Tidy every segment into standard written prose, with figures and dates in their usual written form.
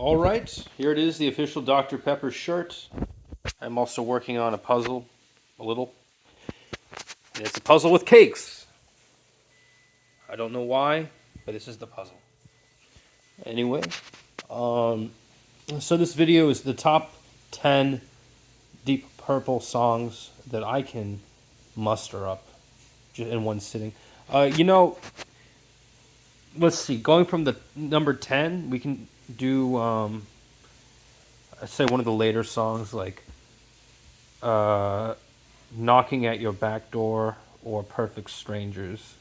All right, here it is, the official Dr. Pepper shirt. I'm also working on a puzzle, a little. And it's a puzzle with cakes. I don't know why, but this is the puzzle. Anyway, um, so this video is the top 10 Deep Purple songs that I can muster up in one sitting. You know, let's see, going from the number 10, we can do, I'd say one of the later songs like uh, Knocking at Your Back Door or Perfect Strangers.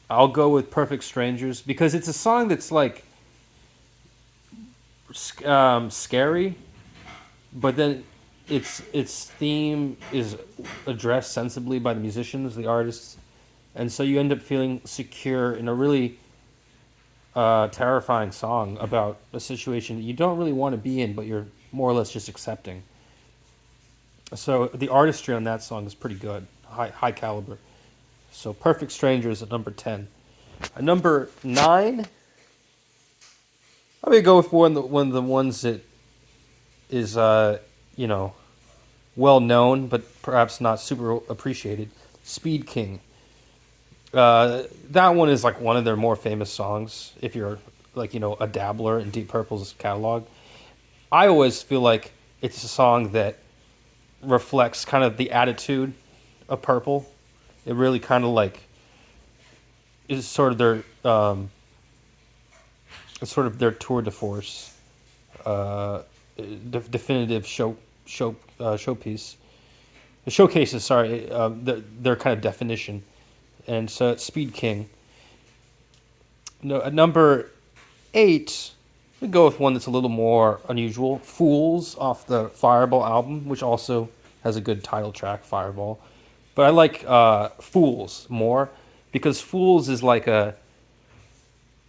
I'll go with Perfect Strangers because it's a song that's like scary, but then its theme is addressed sensibly by the musicians, the artists, and so you end up feeling secure in a really terrifying song about a situation that you don't really want to be in, but you're more or less just accepting. So the artistry on that song is pretty good, high caliber. So Perfect Strangers at number 10. At number 9, I'm gonna go with one of the ones that is you know, well known but perhaps not super appreciated. Speed King. That one is like one of their more famous songs. If you're like a dabbler in Deep Purple's catalog, I always feel like it's a song that reflects kind of the attitude of Purple. It really kind of like is sort of their tour de force, uh, definitive showpiece. The showcases, sorry, their kind of definition, and so it's Speed King. No, at number 8, we go with one that's a little more unusual. Fools off the Fireball album, which also has a good title track, Fireball. But I like Fools more because Fools is like it's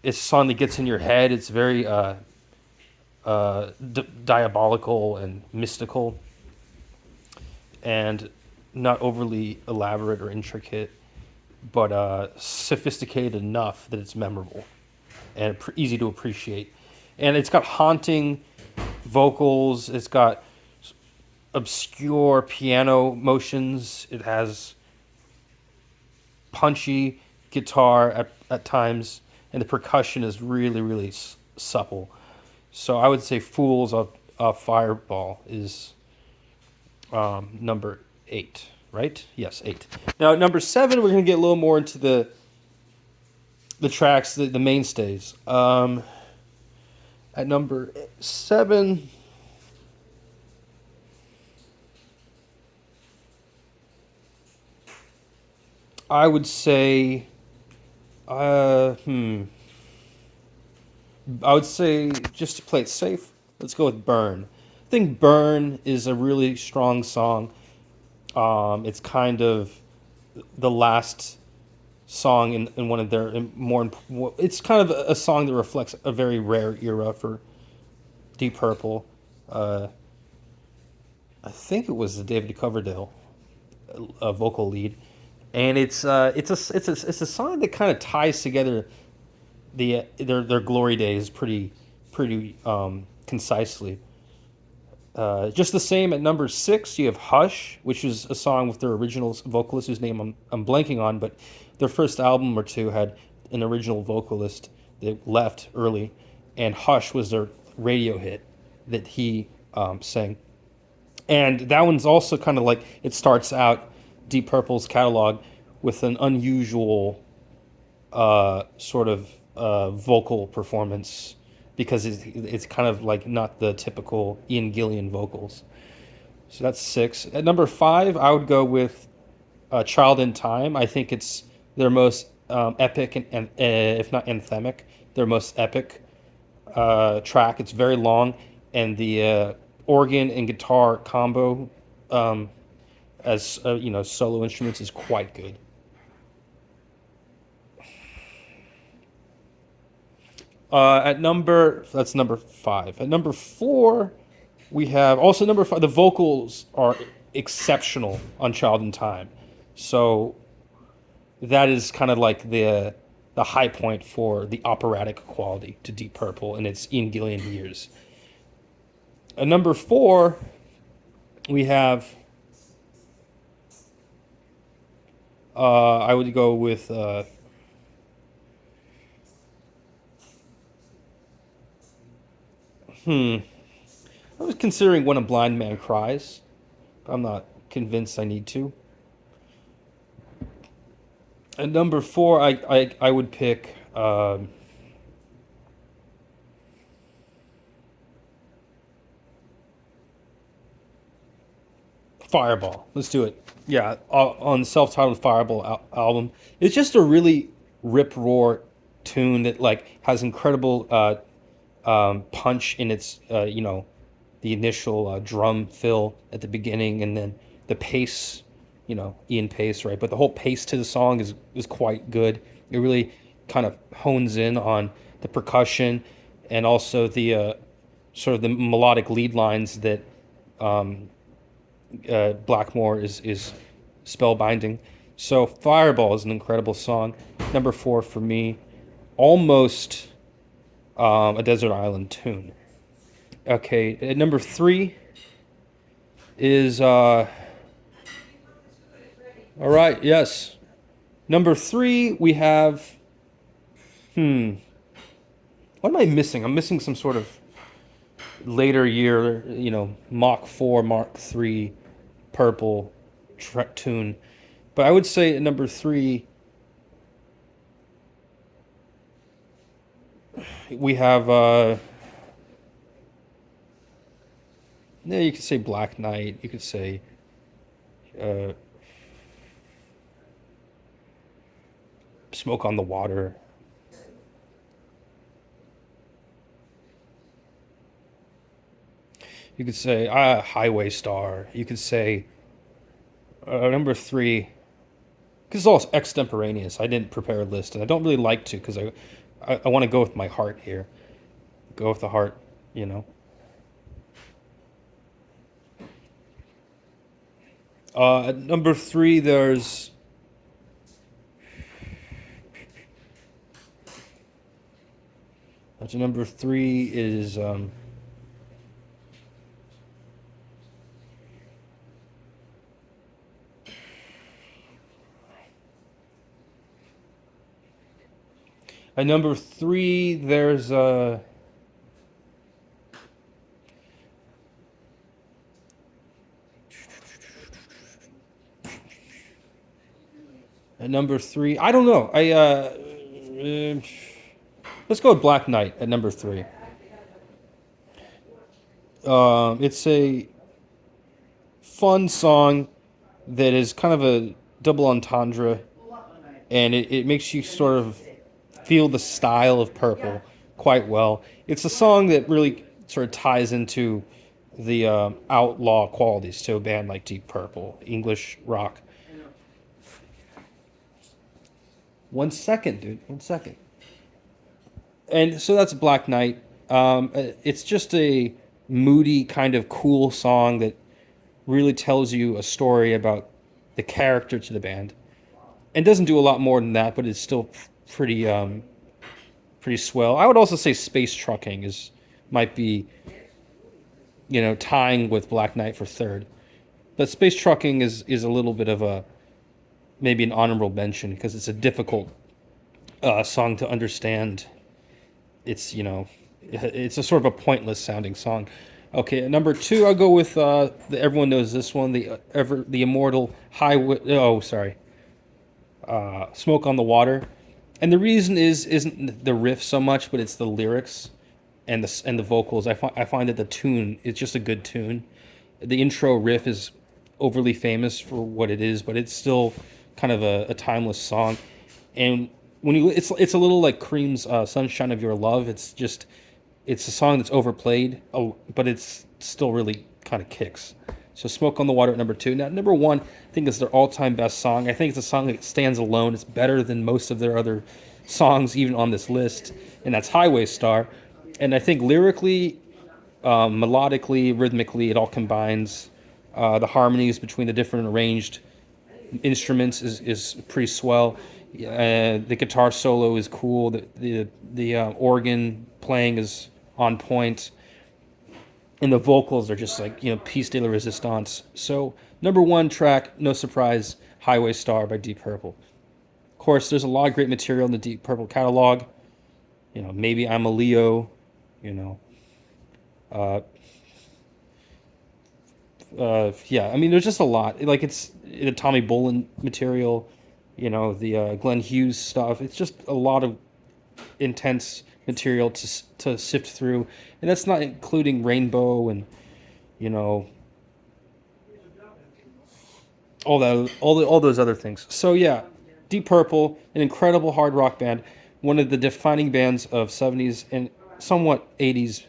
a song that gets in your head. It's very diabolical and mystical and not overly elaborate or intricate, but sophisticated enough that it's memorable and easy to appreciate. And it's got haunting vocals. It's got obscure piano motions. It has punchy guitar at times, and the percussion is really, really supple. So I would say Fools of Fireball is number 8, right? Yes, 8. Now, at number 7, we're going to get a little more into the tracks, the mainstays. At number 7, I would say, I would say just to play it safe, let's go with Burn. I think Burn is a really strong song. It's kind of the last song in one of their more. It's kind of a song that reflects a very rare era for Deep Purple. Uh, I think it was David Coverdale, a vocal lead, and it's a song that kind of ties together their glory days pretty concisely. Just the same at number 6, you have Hush, which is a song with their original vocalist whose name I'm blanking on, but their first album or two had an original vocalist that left early, and Hush was their radio hit that he sang. And that one's also kind of like it starts out Deep Purple's catalog with an unusual sort of vocal performance because it's kind of like not the typical Ian Gillan vocals. So that's 6. At number 5, I would go with Child in Time. I think it's their most epic and if not anthemic, their most epic track. It's very long, and the organ and guitar combo as solo instruments is quite good. That's number 5. At number 4, we have also number 5. The vocals are exceptional on Child in Time, so that is kind of like the high point for the operatic quality to Deep Purple in its Ian Gillan years. At number four, we have I would go with I was considering When a Blind Man Cries. I'm not convinced I need to. At number four, I would pick Fireball. Let's do it. Yeah, on the self-titled Fireball album. It's just a really rip roar tune that like has incredible punch in its the initial drum fill at the beginning, and then the pace, Ian Pace, right? But the whole pace to the song is quite good. It really kind of hones in on the percussion and also the sort of the melodic lead lines that Blackmore is spellbinding. So Fireball is an incredible song. Number four for me, almost a desert island tune. Okay, at number three is all right. Yes, number three we have. What am I missing? I'm missing some sort of later year, Mach 4, Mark 3 purple tune. But I would say at number three, we have, yeah, you could say Black Knight. You could say, uh, Smoke on the Water. You could say, Highway Star. You could say, number three, because it's all extemporaneous. I didn't prepare a list, and I don't really like to because I want to go with my heart here. Go with the heart, you know. At number three, there's number three is at number three. There's at number three. I don't know. Let's go with Black Knight at number three. It's a fun song that is kind of a double entendre, and it makes you sort of feel the style of Purple quite well. It's a song that really sort of ties into the outlaw qualities to a band like Deep Purple, English rock. 1 second, dude. 1 second. And so that's Black Knight. It's just a moody, kind of cool song that really tells you a story about the character to the band, and doesn't do a lot more than that, but it's still pretty pretty swell. I would also say Space Trucking is might be tying with Black Knight for third, but Space Trucking is a little bit of a maybe an honorable mention because it's a difficult song to understand. It's a sort of a pointless sounding song. Okay, number two, I'll go with everyone knows this one, the immortal Highway. Oh, sorry, Smoke on the Water, and the reason isn't the riff so much, but it's the lyrics and the vocals. I find that the tune is just a good tune. The intro riff is overly famous for what it is, but it's still kind of a timeless song. And when it's a little like Cream's "Sunshine of Your Love." It's a song that's overplayed, but it's still really kind of kicks. So Smoke on the Water at number two. Now, number one, I think is their all-time best song. I think it's a song that stands alone. It's better than most of their other songs, even on this list, and that's Highway Star. And I think lyrically, melodically, rhythmically, it all combines. The harmonies between the different arranged instruments is pretty swell. The guitar solo is cool. The organ playing is on point, and the vocals are just like piece de la resistance. So number one track, no surprise, Highway Star by Deep Purple. Of course, there's a lot of great material in the Deep Purple catalog. Maybe I'm a Leo. You know, uh, yeah. I mean, there's just a lot. Like it's the Tommy Bolin material. The Glenn Hughes stuff. It's just a lot of intense material to sift through, and that's not including Rainbow and you know all those other things. So yeah, Deep Purple, an incredible hard rock band, one of the defining bands of '70s and somewhat '80s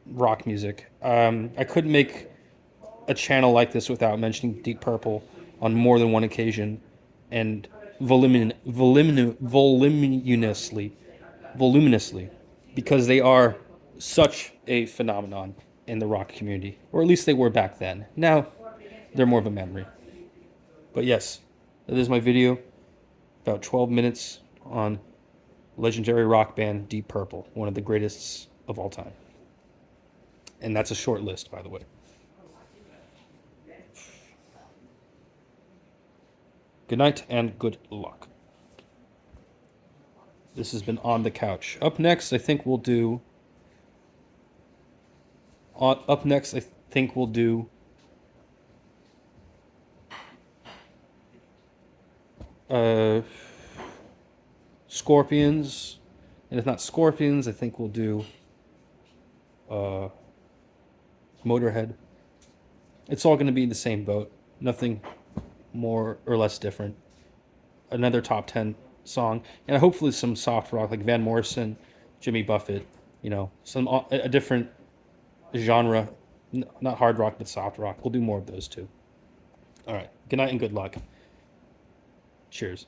rock music. I couldn't make a channel like this without mentioning Deep Purple on more than one occasion, and voluminously, because they are such a phenomenon in the rock community, or at least they were back then. Now they're more of a memory. But yes, that is my video, about 12 minutes on legendary rock band Deep Purple, one of the greatest of all time. And that's a short list, by the way. Good night and good luck. This has been On the Couch. Up next, I think we'll do. Up next, I think we'll do. Uh, Scorpions, and if not Scorpions, I think we'll do. Uh, Motorhead. It's all going to be in the same boat. Nothing more or less different. Another top 10 song, and hopefully some soft rock like Van Morrison, Jimmy Buffett. Some a different genre, not hard rock but soft rock. We'll do more of those too. All right. Good night and good luck. Cheers.